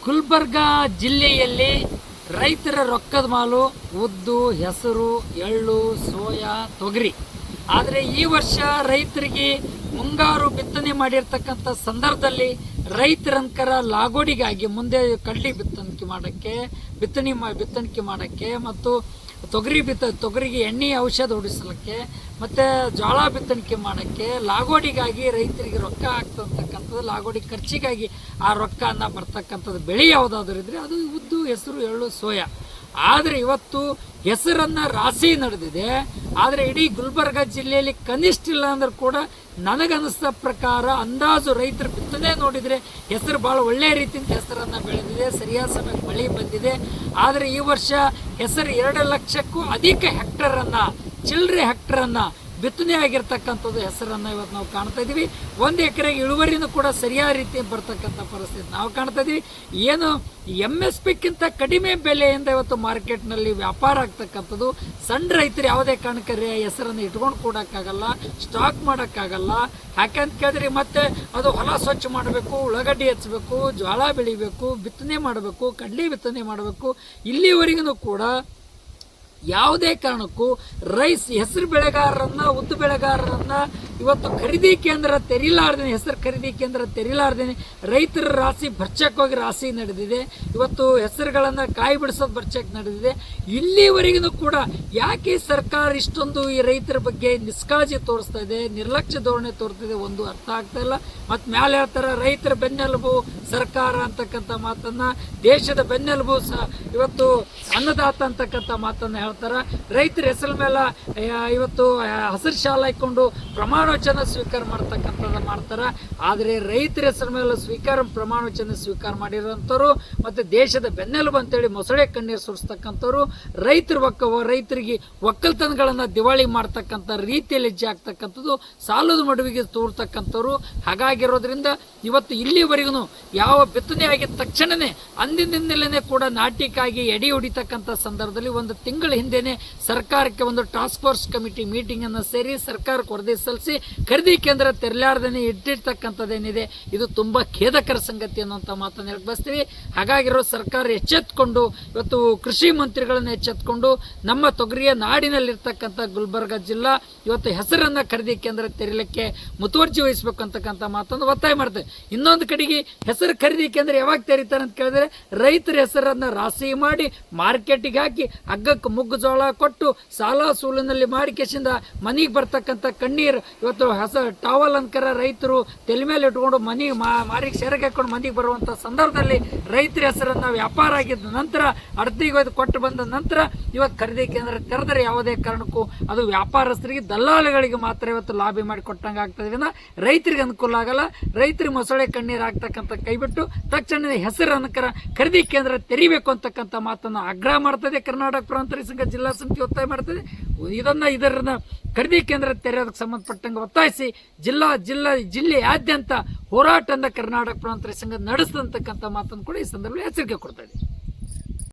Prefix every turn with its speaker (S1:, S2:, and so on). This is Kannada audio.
S1: ಗುಲ್ಬರ್ಗ ಜಿಲ್ಲೆಯಲ್ಲಿ ರೈತರ ರೊಕ್ಕದ ಮಾಲು ಉದ್ದು, ಹೆಸರು, ಎಳ್ಳು, ಸೋಯಾ, ತೊಗರಿ. ಆದರೆ ಈ ವರ್ಷ ರೈತರಿಗೆ ಮುಂಗಾರು ಬಿತ್ತನೆ ಮಾಡಿರ್ತಕ್ಕಂಥ ಸಂದರ್ಭದಲ್ಲಿ ರೈತರಂಕರ ಲಾಗೋಡಿಗಾಗಿ ಮುಂದೆ ಕಡ್ಲಿ ಬಿತ್ತಣಿಕೆ ಮಾಡೋಕ್ಕೆ ಮತ್ತು ತೊಗರಿಗೆ ಎಣ್ಣೆ ಔಷಧ ಹೊಡಿಸಲಿಕ್ಕೆ ಮತ್ತು ಜೋಳ ಬಿತ್ತಣಿಕೆ ಮಾಡೋಕ್ಕೆ ಲಾಗೋಡಿಗಾಗಿ ರೈತರಿಗೆ ರೊಕ್ಕ ಆಗ್ತಕ್ಕಂಥದ್ದು, ಲಾಗೋಡಿ ಖರ್ಚಿಗಾಗಿ ಆ ರೊಕ್ಕನ ಬರ್ತಕ್ಕಂಥದ್ದು ಬೆಳೆ ಯಾವುದಾದ್ರೂ ಇದ್ದರೆ ಅದು ಉದ್ದು, ಹೆಸರು, ಎಳ್ಳು, ಸೋಯಾ. ಆದರೆ ಇವತ್ತು ಹೆಸರನ್ನು ರಾಶಿ ನಡೆದಿದೆ. ಆದರೆ ಇಡೀ ಗುಲ್ಬರ್ಗ ಜಿಲ್ಲೆಯಲ್ಲಿ ಕನಿಷ್ಠ ಇಲ್ಲ ಅಂದ್ರೆ ಕೂಡ ನನಗನ್ನಿಸಿದ ಪ್ರಕಾರ ಅಂದಾಜು ರೈತರ ಬಿತ್ತನೆ ನೋಡಿದರೆ ಹೆಸರು ಭಾಳ ಒಳ್ಳೆಯ ರೀತಿಯಿಂದ ಹೆಸರನ್ನು ಬೆಳೆದಿದೆ, ಸರಿಯಾದ ಸಮಯಕ್ಕೆ ಮಳೆ ಬಂದಿದೆ. ಆದರೆ ಈ ವರ್ಷ ಹೆಸರು 2 ಲಕ್ಷಕ್ಕೂ ಅಧಿಕ ಚಿಲ್ಲರೆ ಹೆಕ್ಟರನ್ನು ಬಿತ್ತನೆ ಆಗಿರ್ತಕ್ಕಂಥದ್ದು ಹೆಸರನ್ನು ಇವತ್ತು ನಾವು ಕಾಣ್ತಾ ಇದ್ದೀವಿ. 1 ಎಕರೆಗೆ ಇಳುವರಿನೂ ಕೂಡ ಸರಿಯಾದ ರೀತಿ ಬರ್ತಕ್ಕಂಥ ಪರಿಸ್ಥಿತಿ ನಾವು ಕಾಣ್ತಾ ಇದ್ದೀವಿ. ಏನು MSPಕ್ಕಿಂತ ಕಡಿಮೆ ಬೆಲೆಯಿಂದ ಇವತ್ತು ಮಾರ್ಕೆಟ್ನಲ್ಲಿ ವ್ಯಾಪಾರ ಆಗ್ತಕ್ಕಂಥದ್ದು. ಸಣ್ಣ ರೈತರು ಯಾವುದೇ ಕಾರಣಕ್ಕೆ ಹೆಸರನ್ನು ಇಟ್ಕೊಂಡು ಕೊಡೋಕ್ಕಾಗಲ್ಲ, ಸ್ಟಾಕ್ ಮಾಡೋಕ್ಕಾಗಲ್ಲ. ಯಾಕಂತ ಕೇಳಿದ್ರೆ ಮತ್ತೆ ಅದು ಹೊಲ ಸ್ವಚ್ಛ ಮಾಡಬೇಕು, ಉಳ್ಳಾಗಡ್ಡಿ ಹಚ್ಚಬೇಕು, ಜೋಳ ಬೆಳಿಬೇಕು, ಬಿತ್ತನೆ ಮಾಡಬೇಕು, ಕಡ್ಲೆ ಬಿತ್ತನೆ ಮಾಡಬೇಕು. ಇಲ್ಲಿವರೆಗೂ ಕೂಡ ಯಾವುದೇ ಕಾರಣಕ್ಕೂ ಹೆಸರು ಬೆಳೆಗಾರರನ್ನ, ಉದ್ದು ಬೆಳೆಗಾರರನ್ನ ಇವತ್ತು ಖರೀದಿ ಕೇಂದ್ರ ತೆರೀಲಾರ್ದೇನೆ, ಹೆಸರು ಖರೀದಿ ಕೇಂದ್ರ ತೆರೀಲಾರ್ದೇನೆ ರೈತರ ಹೋಗಿ ರಾಶಿ ನಡೆದಿದೆ. ಇವತ್ತು ಹೆಸರುಗಳನ್ನು ಕಾಯಿ ಬಿಡಿಸೋದು ಬರ್ಚಕ್ ನಡೆದಿದೆ. ಇಲ್ಲಿವರೆಗೂ ಕೂಡ ಯಾಕೆ ಸರ್ಕಾರ ಇಷ್ಟೊಂದು ಈ ರೈತರ ಬಗ್ಗೆ ನಿಷ್ಕಾಳಜಿ ತೋರಿಸ್ತಾ ಇದೆ, ನಿರ್ಲಕ್ಷ್ಯ ಧೋರಣೆ ತೋರ್ತಿದೆ, ಒಂದು ಅರ್ಥ ಆಗ್ತಾ ಇಲ್ಲ. ಮತ್ತು ಮ್ಯಾಲೆ ಹೇಳ್ತಾರೆ ರೈತರ ಬೆನ್ನೆಲುಬು ಸರ್ಕಾರ ಅಂತಕ್ಕಂಥ ಮಾತನ್ನ, ದೇಶದ ಬೆನ್ನೆಲುಬು ಇವತ್ತು ಅನ್ನದಾತ ಅಂತಕ್ಕಂಥ ಮಾತನ್ನ ಹೇಳ್ತಾರೆ. ರೈತರ ಹೆಸರ ಮೇಲೆ ಇವತ್ತು ಹಸಿರು ಶಾಲೆ ಹಾಕೊಂಡು ಪ್ರಮಾಣ ವಚನ ಸ್ವೀಕಾರ ಮಾಡ್ತಕ್ಕಂಥದ್ದು ಮಾಡ್ತಾರೆ. ಆದರೆ ರೈತರ ಹೆಸರ ಮೇಲೆ ಪ್ರಮಾಣ ವಚನ ಸ್ವೀಕಾರ ಮಾಡಿರೋಂಥವ್ರು ಮತ್ತು ದೇಶದ ಬೆನ್ನೆಲುಬು ಅಂತೇಳಿ ಮೊಸಳೆ ಕಣ್ಣೀರು ಸುರಿಸ್ತಕ್ಕಂಥವ್ರು, ರೈತರಿಗೆ ಒಕ್ಕಲ್ತನಗಳನ್ನು ದಿವಾಳಿ ಮಾಡ್ತಕ್ಕಂಥ ರೀತಿಯಲ್ಲಿ ಹೆಜ್ಜೆ ಆಗ್ತಕ್ಕಂಥದ್ದು, ಸಾಲದ ಮಡುವಿಗೆ ತೋರ್ತಕ್ಕಂಥವ್ರು. ಹಾಗಾಗಿರೋದ್ರಿಂದ ಇವತ್ತು ಇಲ್ಲಿವರೆಗೂ ಯಾವ ಬಿತ್ತನೆ ಆಗಿದ ತಕ್ಷಣವೇ ಅಂದಿನಿಂದಲೇ ಕೂಡ ನಾಟಿಕಾಗಿ ಎಡೆ ಹೊಡಿತಕ್ಕಂಥ ಸಂದರ್ಭದಲ್ಲಿ 1 ತಿಂಗಳ ಹಿಂದೆನೆ ಸರ್ಕಾರಕ್ಕೆ ಒಂದು ಟಾಸ್ಕ್ ಫೋರ್ಸ್ ಕಮಿಟಿ ಮೀಟಿಂಗ್ ಅನ್ನು ಸೇರಿ ಸರ್ಕಾರಕ್ಕೆ ವರದಿ ಸಲ್ಲಿಸಿ ಖರೀದಿ ಕೇಂದ್ರ ತೆರಲಾರ್ದೇನೆ ಇಟ್ಟಿರ್ತಕ್ಕಂಥದ್ದೇನಿದೆ ಇದು ತುಂಬಾ ಖೇದಕರ ಸಂಗತಿ ಅನ್ನುವಂಥ ಮಾತನ್ನು ಹೇಳಕ್ ಬಯಸ್ತೀವಿ. ಹಾಗಾಗಿರೋ ಸರ್ಕಾರ ಎಚ್ಚೆತ್ಕೊಂಡು ಇವತ್ತು ಕೃಷಿ ಮಂತ್ರಿಗಳನ್ನ ಎಚ್ಚೆತ್ಕೊಂಡು ನಮ್ಮ ತೊಗರಿಯ ನಾಡಿನಲ್ಲಿರ್ತಕ್ಕಂಥ ಗುಲ್ಬರ್ಗ ಜಿಲ್ಲಾ ಇವತ್ತು ಹೆಸರನ್ನ ಖರೀದಿ ಕೇಂದ್ರ ತೆರೀಲಿಕ್ಕೆ ಮುತುವರ್ಜಿ ವಹಿಸಬೇಕು ಅಂತಕ್ಕಂಥ ಮಾತನ್ನು ಒತ್ತಾಯ ಮಾಡ್ತೇವೆ. ಇನ್ನೊಂದು ಕಡೆಗೆ ಹೆಸರು ಖರೀದಿ ಕೇಂದ್ರ ಯಾವಾಗ ತೆರೀತಾರೆ ಅಂತ ಕೇಳಿದ್ರೆ ರೈತರ ಹೆಸರನ್ನ ರಾಶಿ ಮಾಡಿ ಮಾರ್ಕೆಟಿಗೆ ಹಾಕಿ ಹಗ್ಗಕ್ಕೆ ಮುಗ್ಗು ಜೋಳ ಕೊಟ್ಟು ಸಾಲ ಸೂಲಿನಲ್ಲಿ ಮಾಡಿ ಕೆಸಿಂದ ಮನೆಗೆ ಬರ್ತಕ್ಕಂಥ ಕಣ್ಣೀರು ಇವತ್ತು ಟಾವಲ್ ಅನ್ಕರ ರೈತರು ತಲೆ ಮೇಲೆ ಇಟ್ಕೊಂಡು ಮಾರಿಗೆ ಸೆರಗೆ ಹಾಕೊಂಡು ಮನೆಗೆ ಬರುವಂಥ ಸಂದರ್ಭದಲ್ಲಿ ರೈತರ ಹೆಸರನ್ನ ವ್ಯಾಪಾರ ಆಗಿದ್ದ ನಂತರ ಅರ್ಧಿಗೆ ಕೊಟ್ಟು ಬಂದ ನಂತರ ಇವತ್ತು ಖರೀದಿ ಕೇಂದ್ರ ತೆರೆದರೆ ಯಾವುದೇ ಕಾರಣಕ್ಕೂ ಅದು ವ್ಯಾಪಾರಸ್ಥರಿಗೆ, ದಲ್ಲಾಳಿಗಳಿಗೆ ಮಾತ್ರ ಇವತ್ತು ಲಾಭಿ ಮಾಡಿ ಕೊಟ್ಟಂಗೆ ಆಗ್ತದೆ. ರೈತರಿಗೆ ಅನುಕೂಲ ಆಗಲ್ಲ. ರೈತರಿಗೆ ಮೊಸಳೆ ಕಣ್ಣೀರು ಆಗ್ತಕ್ಕಂಥ ಕೈಬಿಟ್ಟು ತಕ್ಷಣ ಹೆಸರನ್ನಕರ ಖರೀದಿ ಕೇಂದ್ರ ತೆರಿಬೇಕು ಅಂತಕ್ಕಂಥ ಮಾತನ್ನು ಆಗ್ರಹ ಮಾಡ್ತದೆ. ಕರ್ನಾಟಕ ಪ್ರಾಂತ ಸಂಘ ಜಿಲ್ಲಾ ಸಮಿತಿ ಒತ್ತಾಯ ಮಾಡ್ತದೆ. ಇದನ್ನ ಖರೀದಿ ಕೇಂದ್ರ ತೆರೆಯೋದಕ್ಕೆ ಸಂಬಂಧಪಟ್ಟಂಗೆ ಒತ್ತಾಯಿಸಿ ಜಿಲ್ಲೆಯಾದ್ಯಂತ ಹೋರಾಟದಿಂದ ಕರ್ನಾಟಕ ಪ್ರಾಂತ ಸಂಘ ನಡೆಸ್ತಕ್ಕಂಥ ಮಾತನ್ನು ಕೂಡ ಈ ಸಂದರ್ಭದಲ್ಲಿ ಎಚ್ಚರಿಕೆ ಕೊಡ್ತಾ ಇದೆ.